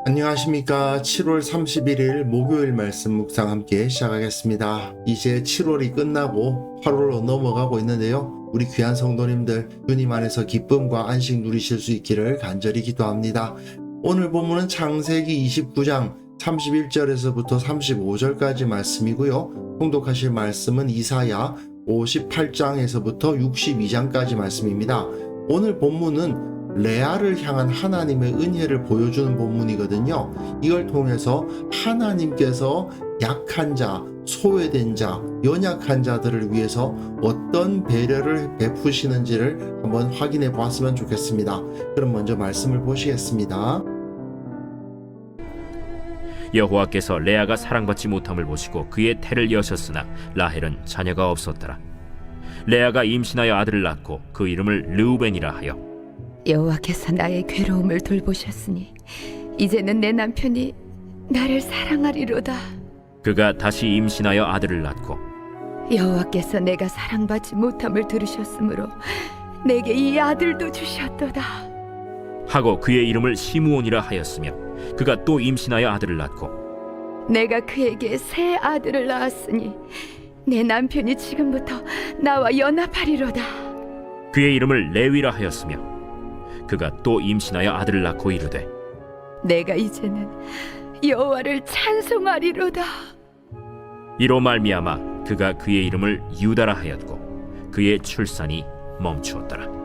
안녕하십니까. 7월 31일 목요일 말씀 묵상 함께 시작하겠습니다. 이제 7월이 끝나고 8월로 넘어가고 있는데요. 우리 귀한 성도님들 주님 안에서 기쁨과 안식 누리실 수 있기를 간절히 기도합니다. 오늘 본문은 창세기 29장 31절에서부터 35절까지 말씀이고요. 통독하실 말씀은 이사야 58장에서부터 62장까지 말씀입니다. 오늘 본문은 레아를 향한 하나님의 은혜를 보여주는 본문이거든요. 이걸 통해서 하나님께서 약한 자, 소외된 자, 연약한 자들을 위해서 어떤 배려를 베푸시는지를 한번 확인해 보았으면 좋겠습니다. 그럼 먼저 말씀을 보시겠습니다. 여호와께서 레아가 사랑받지 못함을 보시고 그의 태를 여셨으나 라헬은 자녀가 없었더라. 레아가 임신하여 아들을 낳고 그 이름을 르우벤이라 하여 여호와께서 나의 괴로움을 돌보셨으니 이제는 내 남편이 나를 사랑하리로다. 그가 다시 임신하여 아들을 낳고 여호와께서 내가 사랑받지 못함을 들으셨으므로 내게 이 아들도 주셨도다. 하고 그의 이름을 시므온이라 하였으며 그가 또 임신하여 아들을 낳고 내가 그에게 새 아들을 낳았으니 내 남편이 지금부터 나와 연합하리로다. 그의 이름을 레위라 하였으며 그가 또 임신하여 아들을 낳고 이르되 내가 이제는 여호와를 찬송하리로다. 이로 말미암아 그가 그의 이름을 유다라 하였고 그의 출산이 멈추었더라.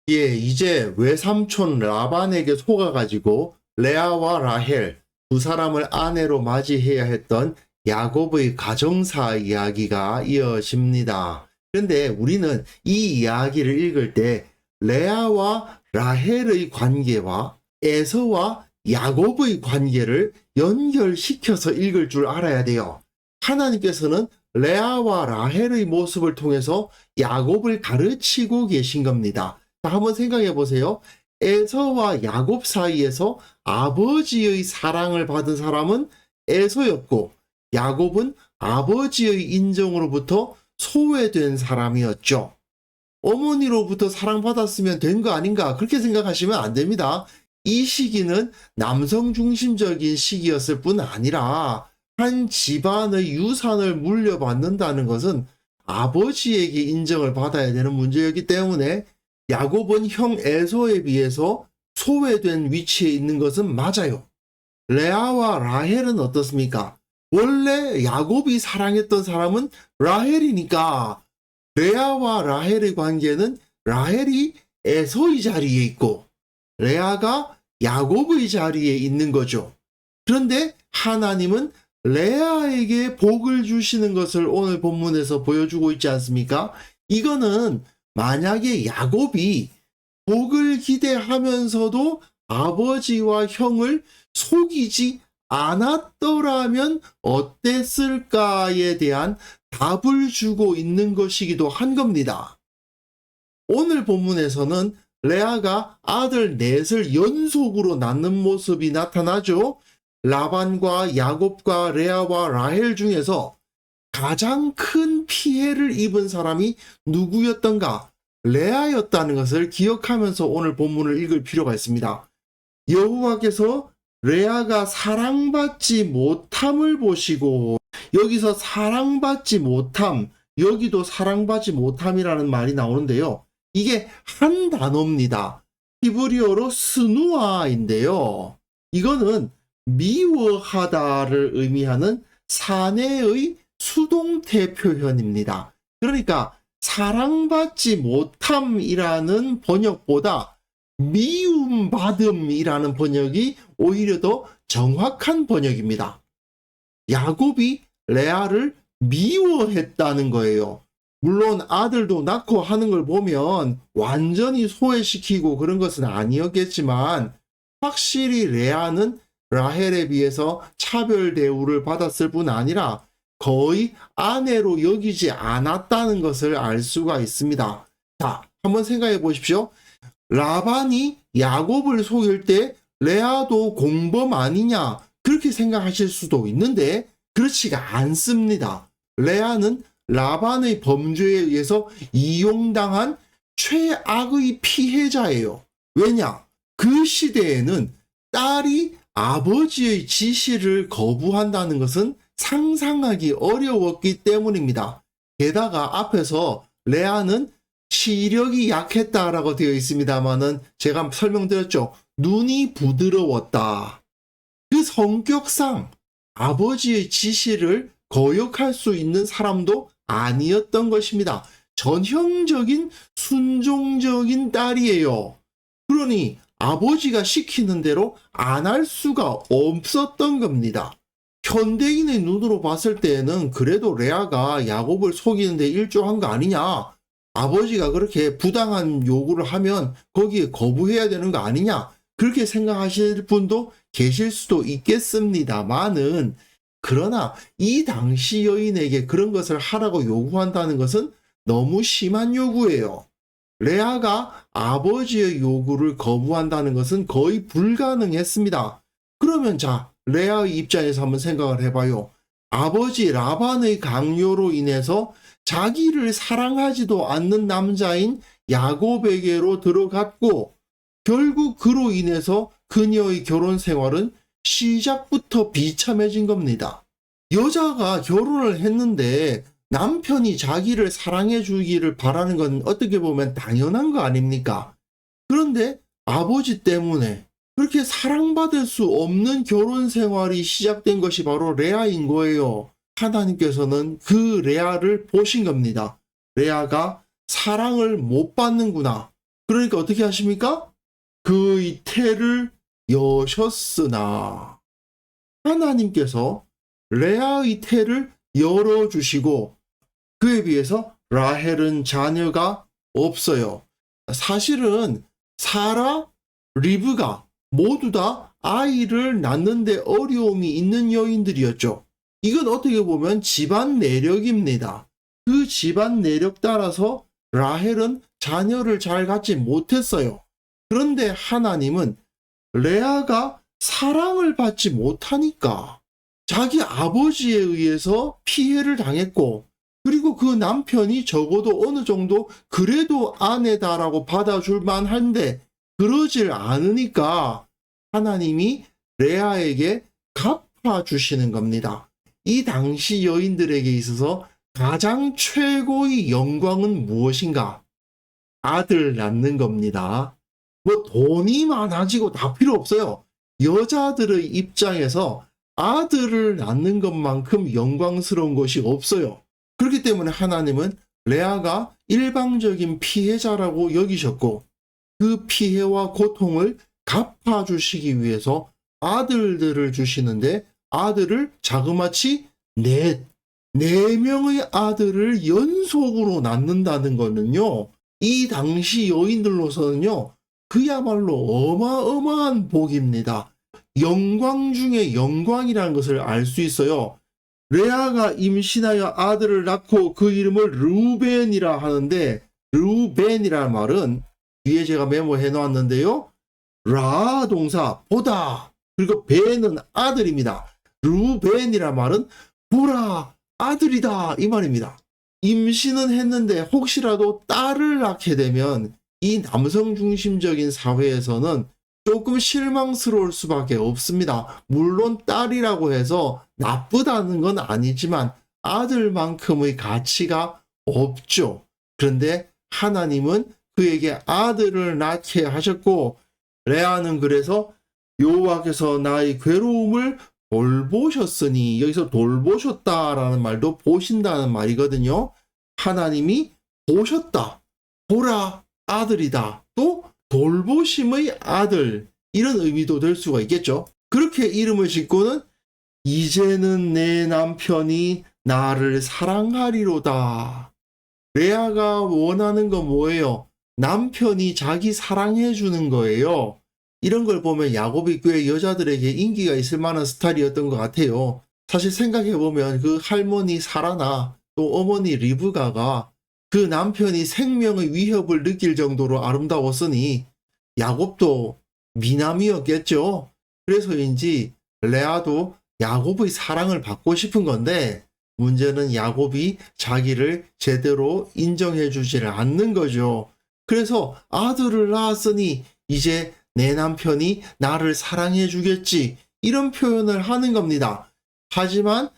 이제 외삼촌 라반에게 속아가지고 레아와 라헬 두 사람을 아내로 맞이해야 했던 야곱의 가정사 이야기가 이어집니다. 그런데 우리는 이 이야기를 읽을 때 레아와 라헬의 관계와 에서와 야곱의 관계를 연결시켜서 읽을 줄 알아야 돼요. 하나님께서는 레아와 라헬의 모습을 통해서 야곱을 가르치고 계신 겁니다. 자, 한번 생각해 보세요. 에서와 야곱 사이에서 아버지의 사랑을 받은 사람은 에서였고 야곱은 아버지의 인정으로부터 소외된 사람이었죠. 어머니로부터 사랑받았으면 된 거 아닌가 그렇게 생각하시면 안 됩니다. 이 시기는 남성 중심적인 시기였을 뿐 아니라 한 집안의 유산을 물려받는다는 것은 아버지에게 인정을 받아야 되는 문제였기 때문에 야곱은 형 에서에 비해서 소외된 위치에 있는 것은 맞아요. 레아와 라헬은 어떻습니까? 원래 야곱이 사랑했던 사람은 라헬이니까 레아와 라헬의 관계는 라헬이 에서의 자리에 있고 레아가 야곱의 자리에 있는 거죠. 그런데 하나님은 레아에게 복을 주시는 것을 오늘 본문에서 보여주고 있지 않습니까? 이거는 만약에 야곱이 복을 기대하면서도 아버지와 형을 속이지 않았더라면 어땠을까에 대한 답을 주고 있는 것이기도 한 겁니다. 오늘 본문에서는 레아가 아들 넷을 연속으로 낳는 모습이 나타나죠. 라반과 야곱과 레아와 라헬 중에서 가장 큰 피해를 입은 사람이 누구였던가? 레아였다는 것을 기억하면서 오늘 본문을 읽을 필요가 있습니다. 여호와께서 레아가 사랑받지 못함을 보시고 여기서 사랑받지 못함, 여기도 사랑받지 못함이라는 말이 나오는데요. 이게 한 단어입니다. 히브리어로 스누아인데요. 이거는 미워하다를 의미하는 사내의 수동태 표현입니다. 그러니까 사랑받지 못함이라는 번역보다 미움받음이라는 번역이 오히려 더 정확한 번역입니다. 야곱이 레아를 미워했다는 거예요. 물론 아들도 낳고 하는 걸 보면 완전히 소외시키고 그런 것은 아니었겠지만 확실히 레아는 라헬에 비해서 차별 대우를 받았을 뿐 아니라 거의 아내로 여기지 않았다는 것을 알 수가 있습니다. 자, 한번 생각해 보십시오. 라반이 야곱을 속일 때 레아도 공범 아니냐 그렇게 생각하실 수도 있는데 그렇지가 않습니다. 레아는 라반의 범죄에 의해서 이용당한 최악의 피해자예요. 왜냐? 그 시대에는 딸이 아버지의 지시를 거부한다는 것은 상상하기 어려웠기 때문입니다. 게다가 앞에서 레아는 시력이 약했다라고 되어 있습니다만은 제가 설명드렸죠. 눈이 부드러웠다. 그 성격상 아버지의 지시를 거역할 수 있는 사람도 아니었던 것입니다. 전형적인 순종적인 딸이에요. 그러니 아버지가 시키는 대로 안 할 수가 없었던 겁니다. 현대인의 눈으로 봤을 때는 그래도 레아가 야곱을 속이는 데 일조한 거 아니냐? 아버지가 그렇게 부당한 요구를 하면 거기에 거부해야 되는 거 아니냐? 그렇게 생각하실 분도 계실 수도 있겠습니다만은, 그러나 이 당시 여인에게 그런 것을 하라고 요구한다는 것은 너무 심한 요구예요. 레아가 아버지의 요구를 거부한다는 것은 거의 불가능했습니다. 그러면 자, 레아의 입장에서 한번 생각을 해봐요. 아버지 라반의 강요로 인해서 자기를 사랑하지도 않는 남자인 야곱에게로 들어갔고, 결국 그로 인해서 그녀의 결혼 생활은 시작부터 비참해진 겁니다. 여자가 결혼을 했는데 남편이 자기를 사랑해 주기를 바라는 건 어떻게 보면 당연한 거 아닙니까? 그런데 아버지 때문에 그렇게 사랑받을 수 없는 결혼 생활이 시작된 것이 바로 레아인 거예요. 하나님께서는 그 레아를 보신 겁니다. 레아가 사랑을 못 받는구나. 그러니까 어떻게 하십니까? 그의 태를 여셨으나, 하나님께서 레아의 태를 열어주시고 그에 비해서 라헬은 자녀가 없어요. 사실은 사라, 리브가 모두 다 아이를 낳는데 어려움이 있는 여인들이었죠. 이건 어떻게 보면 집안 내력입니다. 그 집안 내력 따라서 라헬은 자녀를 잘 갖지 못했어요. 그런데 하나님은 레아가 사랑을 받지 못하니까 자기 아버지에 의해서 피해를 당했고, 그리고 그 남편이 적어도 어느 정도 그래도 아내다라고 받아줄 만한데 그러질 않으니까 하나님이 레아에게 갚아주시는 겁니다. 이 당시 여인들에게 있어서 가장 최고의 영광은 무엇인가? 아들 낳는 겁니다. 뭐 돈이 많아지고 다 필요 없어요. 여자들의 입장에서 아들을 낳는 것만큼 영광스러운 것이 없어요. 그렇기 때문에 하나님은 레아가 일방적인 피해자라고 여기셨고, 그 피해와 고통을 갚아주시기 위해서 아들들을 주시는데, 아들을 자그마치 네 명의 아들을 연속으로 낳는다는 거는요, 이 당시 여인들로서는요, 그야말로 어마어마한 복입니다. 영광 중에 영광이라는 것을 알 수 있어요. 레아가 임신하여 아들을 낳고 그 이름을 르우벤이라 하는데, 르우벤이라는 말은 뒤에 제가 메모해 놓았는데요. 라 동사 보다, 그리고 벤은 아들입니다. 르우벤이라는 말은 보라 아들이다 이 말입니다. 임신은 했는데 혹시라도 딸을 낳게 되면 이 남성 중심적인 사회에서는 조금 실망스러울 수밖에 없습니다. 물론 딸이라고 해서 나쁘다는 건 아니지만 아들만큼의 가치가 없죠. 그런데 하나님은 그에게 아들을 낳게 하셨고, 레아는 그래서 여호와께서 나의 괴로움을 돌보셨으니, 여기서 돌보셨다라는 말도 보신다는 말이거든요. 하나님이 보셨다, 보라 아들이다, 또 돌보심의 아들, 이런 의미도 될 수가 있겠죠. 그렇게 이름을 짓고는 이제는 내 남편이 나를 사랑하리로다. 레아가 원하는 건 뭐예요? 남편이 자기 사랑해 주는 거예요. 이런 걸 보면 야곱이 꽤 여자들에게 인기가 있을 만한 스타일이었던 것 같아요. 사실 생각해보면 그 할머니 사라나 또 어머니 리브가가 그 남편이 생명의 위협을 느낄 정도로 아름다웠으니 야곱도 미남이었겠죠. 그래서인지 레아도 야곱의 사랑을 받고 싶은 건데, 문제는 야곱이 자기를 제대로 인정해 주지를 않는 거죠. 그래서 아들을 낳았으니 이제 내 남편이 나를 사랑해 주겠지. 이런 표현을 하는 겁니다. 하지만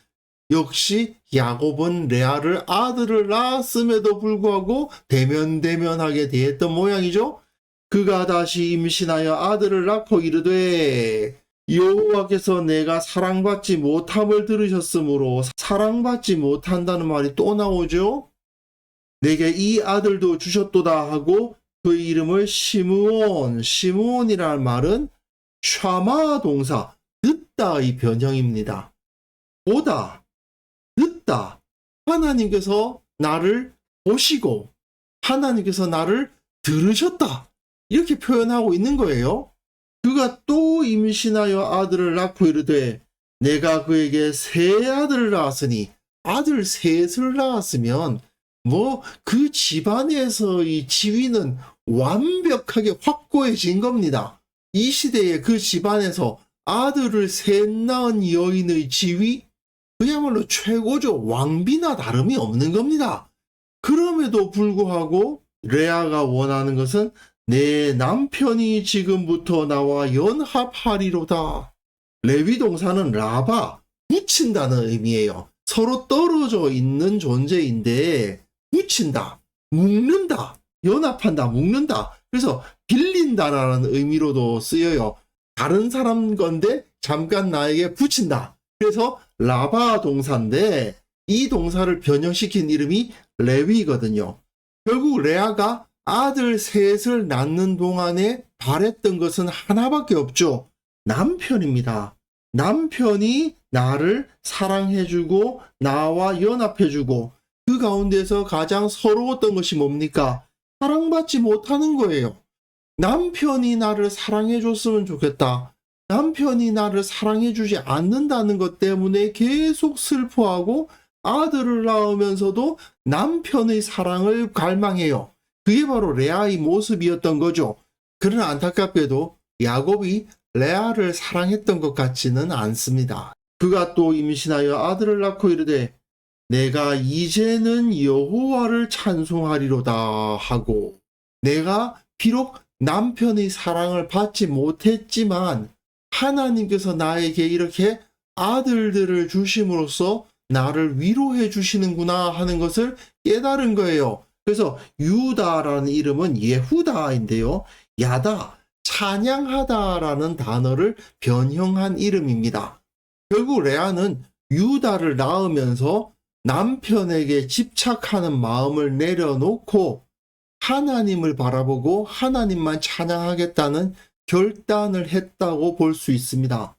역시 야곱은 레아를 아들을 낳았음에도 불구하고 대면대면하게 대했던 모양이죠. 그가 다시 임신하여 아들을 낳고 이르되 여호와께서 내가 사랑받지 못함을 들으셨으므로 사랑받지 못한다는 말이 또 나오죠. 내게 이 아들도 주셨도다 하고 그 이름을 시므온, 시므온이라는 말은 샤마 동사, 듣다의 변형입니다. 보다, 듣다. 하나님께서 나를 보시고 하나님께서 나를 들으셨다. 이렇게 표현하고 있는 거예요. 그가 또 임신하여 아들을 낳고 이르되 내가 그에게 세 아들을 낳았으니 아들 셋을 낳았으면 뭐 그 집안에서의 지위는 완벽하게 확고해진 겁니다. 이 시대에 그 집안에서 아들을 셋 낳은 여인의 지위 그야말로 최고죠. 왕비나 다름이 없는 겁니다. 그럼에도 불구하고 레아가 원하는 것은 내 남편이 지금부터 나와 연합하리로다. 레위 동사는 라바, 붙인다는 의미예요. 서로 떨어져 있는 존재인데 붙인다, 묶는다, 연합한다, 묶는다. 그래서 빌린다라는 의미로도 쓰여요. 다른 사람 건데 잠깐 나에게 붙인다. 그래서 라바 동사인데 이 동사를 변형시킨 이름이 레위거든요. 결국 레아가 아들 셋을 낳는 동안에 바랬던 것은 하나밖에 없죠. 남편입니다. 남편이 나를 사랑해주고 나와 연합해주고 그 가운데서 가장 서러웠던 것이 뭡니까? 사랑받지 못하는 거예요. 남편이 나를 사랑해줬으면 좋겠다. 남편이 나를 사랑해주지 않는다는 것 때문에 계속 슬퍼하고 아들을 낳으면서도 남편의 사랑을 갈망해요. 그게 바로 레아의 모습이었던 거죠. 그러나 안타깝게도 야곱이 레아를 사랑했던 것 같지는 않습니다. 그가 또 임신하여 아들을 낳고 이르되 내가 이제는 여호와를 찬송하리로다 하고 내가 비록 남편의 사랑을 받지 못했지만 하나님께서 나에게 이렇게 아들들을 주심으로써 나를 위로해 주시는구나 하는 것을 깨달은 거예요. 그래서 유다라는 이름은 예후다인데요. 야다, 찬양하다라는 단어를 변형한 이름입니다. 결국 레아는 유다를 낳으면서 남편에게 집착하는 마음을 내려놓고 하나님을 바라보고 하나님만 찬양하겠다는 결단을 했다고 볼 수 있습니다.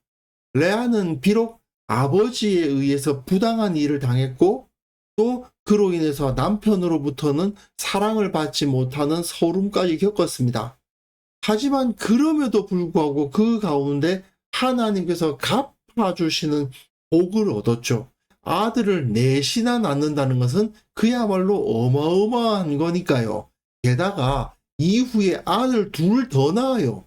레아는 비록 아버지에 의해서 부당한 일을 당했고 또 그로 인해서 남편으로부터는 사랑을 받지 못하는 서름까지 겪었습니다. 하지만 그럼에도 불구하고 그 가운데 하나님께서 갚아주시는 복을 얻었죠. 아들을 넷이나 낳는다는 것은 그야말로 어마어마한 거니까요. 게다가 이후에 아들 둘 더 낳아요.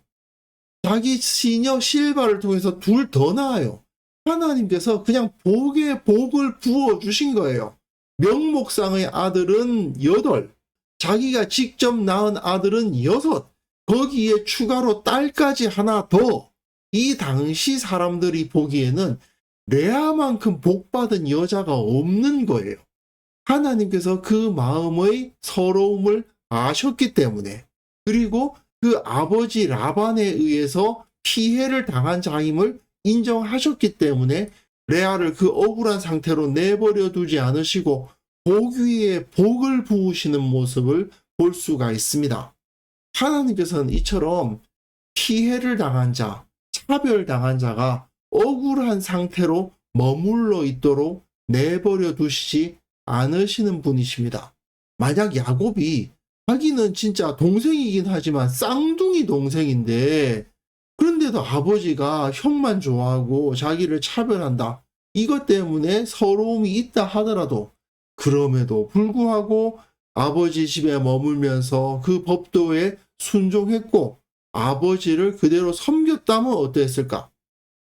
자기 시녀 실바를 통해서 둘 더 낳아요. 하나님께서 그냥 복에 복을 부어주신 거예요. 명목상의 아들은 8, 자기가 직접 낳은 아들은 6, 거기에 추가로 딸까지 하나 더. 이 당시 사람들이 보기에는 레아만큼 복받은 여자가 없는 거예요. 하나님께서 그 마음의 서러움을 아셨기 때문에, 그리고 그 아버지 라반에 의해서 피해를 당한 자임을 인정하셨기 때문에 레아를 그 억울한 상태로 내버려 두지 않으시고 복 위에 복을 부으시는 모습을 볼 수가 있습니다. 하나님께서는 이처럼 피해를 당한 자, 차별당한 자가 억울한 상태로 머물러 있도록 내버려 두시지 않으시는 분이십니다. 만약 야곱이 자기는 진짜 동생이긴 하지만 쌍둥이 동생인데 그런데도 아버지가 형만 좋아하고 자기를 차별한다. 이것 때문에 서러움이 있다 하더라도 그럼에도 불구하고 아버지 집에 머물면서 그 법도에 순종했고 아버지를 그대로 섬겼다면 어땠을까?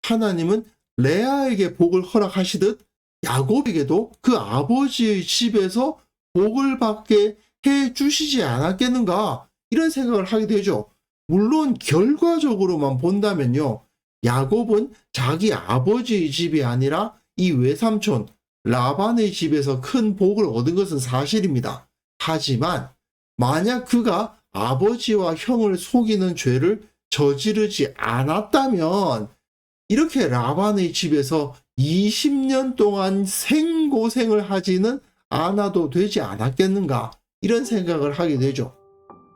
하나님은 레아에게 복을 허락하시듯 야곱에게도 그 아버지의 집에서 복을 받게 해 주시지 않았겠는가? 이런 생각을 하게 되죠. 물론 결과적으로만 본다면요, 야곱은 자기 아버지의 집이 아니라 이 외삼촌 라반의 집에서 큰 복을 얻은 것은 사실입니다. 하지만 만약 그가 아버지와 형을 속이는 죄를 저지르지 않았다면 이렇게 라반의 집에서 20년 동안 생고생을 하지는 않아도 되지 않았겠는가, 이런 생각을 하게 되죠.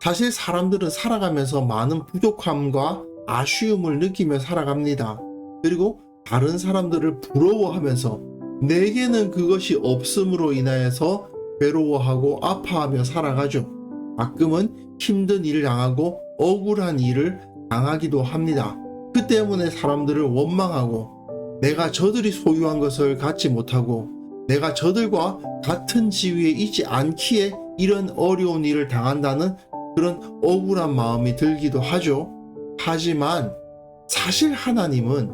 사실 사람들은 살아가면서 많은 부족함과 아쉬움을 느끼며 살아갑니다. 그리고 다른 사람들을 부러워하면서 내게는 그것이 없음으로 인하여서 괴로워하고 아파하며 살아가죠. 가끔은 힘든 일을 당하고 억울한 일을 당하기도 합니다. 그 때문에 사람들을 원망하고 내가 저들이 소유한 것을 갖지 못하고 내가 저들과 같은 지위에 있지 않기에 이런 어려운 일을 당한다는 그런 억울한 마음이 들기도 하죠. 하지만 사실 하나님은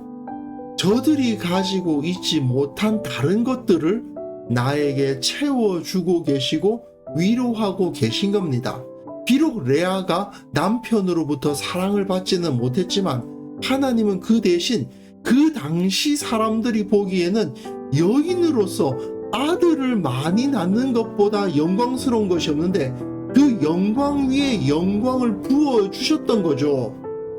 저들이 가지고 있지 못한 다른 것들을 나에게 채워주고 계시고 위로하고 계신 겁니다. 비록 레아가 남편으로부터 사랑을 받지는 못했지만 하나님은 그 대신 그 당시 사람들이 보기에는 여인으로서 아들을 많이 낳는 것보다 영광스러운 것이 없는데 그 영광 위에 영광을 부어주셨던 거죠.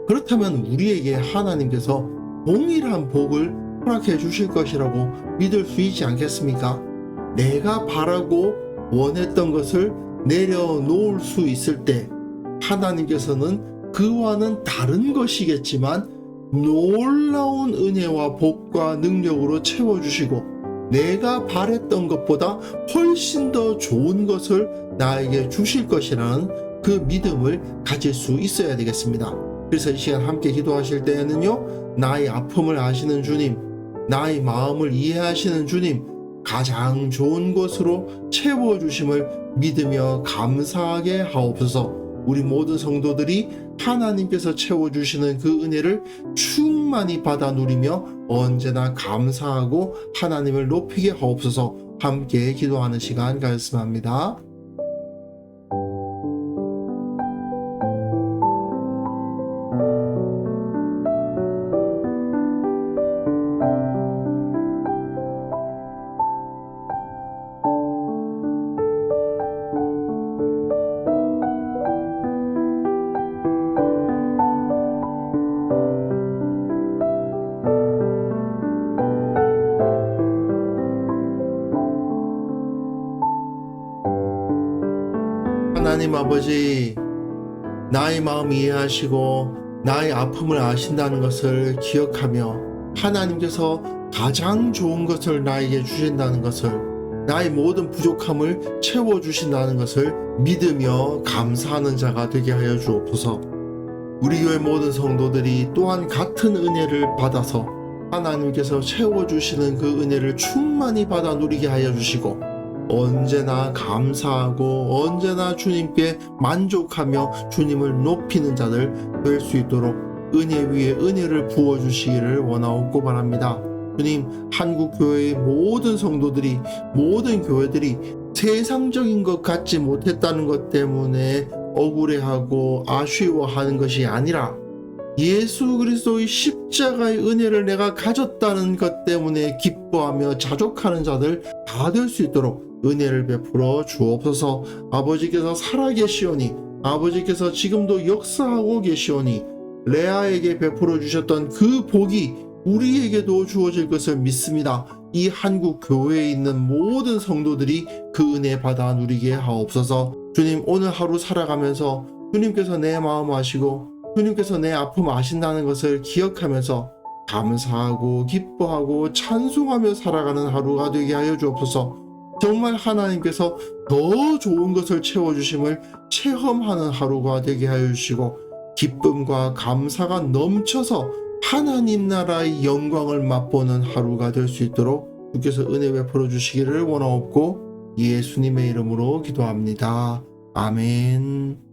그렇다면 우리에게 하나님께서 동일한 복을 허락해 주실 것이라고 믿을 수 있지 않겠습니까? 내가 바라고 원했던 것을 내려놓을 수 있을 때 하나님께서는 그와는 다른 것이겠지만 놀라운 은혜와 복과 능력으로 채워주시고 내가 바랬던 것보다 훨씬 더 좋은 것을 나에게 주실 것이라는 그 믿음을 가질 수 있어야 되겠습니다. 그래서 이 시간 함께 기도하실 때에는요, 나의 아픔을 아시는 주님, 나의 마음을 이해하시는 주님, 가장 좋은 것으로 채워주심을 믿으며 감사하게 하옵소서. 우리 모든 성도들이 하나님께서 채워주시는 그 은혜를 충만히 받아 누리며 언제나 감사하고 하나님을 높이게 하옵소서. 함께 기도하는 시간 가졌으면 합니다. 하나님 아버지, 나의 마음 이해하시고 나의 아픔을 아신다는 것을 기억하며 하나님께서 가장 좋은 것을 나에게 주신다는 것을, 나의 모든 부족함을 채워주신다는 것을 믿으며 감사하는 자가 되게 하여 주옵소서. 우리 교회 모든 성도들이 또한 같은 은혜를 받아서 하나님께서 채워주시는 그 은혜를 충만히 받아 누리게 하여 주시고 언제나 감사하고 언제나 주님께 만족하며 주님을 높이는 자들 될 수 있도록 은혜 위에 은혜를 부어주시기를 원하옵고 바랍니다. 주님, 한국교회의 모든 성도들이, 모든 교회들이 세상적인 것 갖지 못했다는 것 때문에 억울해하고 아쉬워하는 것이 아니라 예수 그리스도의 십자가의 은혜를 내가 가졌다는 것 때문에 기뻐하며 자족하는 자들 다 될 수 있도록 은혜를 베풀어 주옵소서. 아버지께서 살아계시오니, 아버지께서 지금도 역사하고 계시오니 레아에게 베풀어 주셨던 그 복이 우리에게도 주어질 것을 믿습니다. 이 한국 교회에 있는 모든 성도들이 그 은혜 받아 누리게 하옵소서. 주님, 오늘 하루 살아가면서 주님께서 내 마음 아시고 주님께서 내 아픔 아신다는 것을 기억하면서 감사하고 기뻐하고 찬송하며 살아가는 하루가 되게 하여 주옵소서. 정말 하나님께서 더 좋은 것을 채워주심을 체험하는 하루가 되게 하여 주시고 기쁨과 감사가 넘쳐서 하나님 나라의 영광을 맛보는 하루가 될 수 있도록 주께서 은혜 베풀어 주시기를 원하옵고 예수님의 이름으로 기도합니다. 아멘.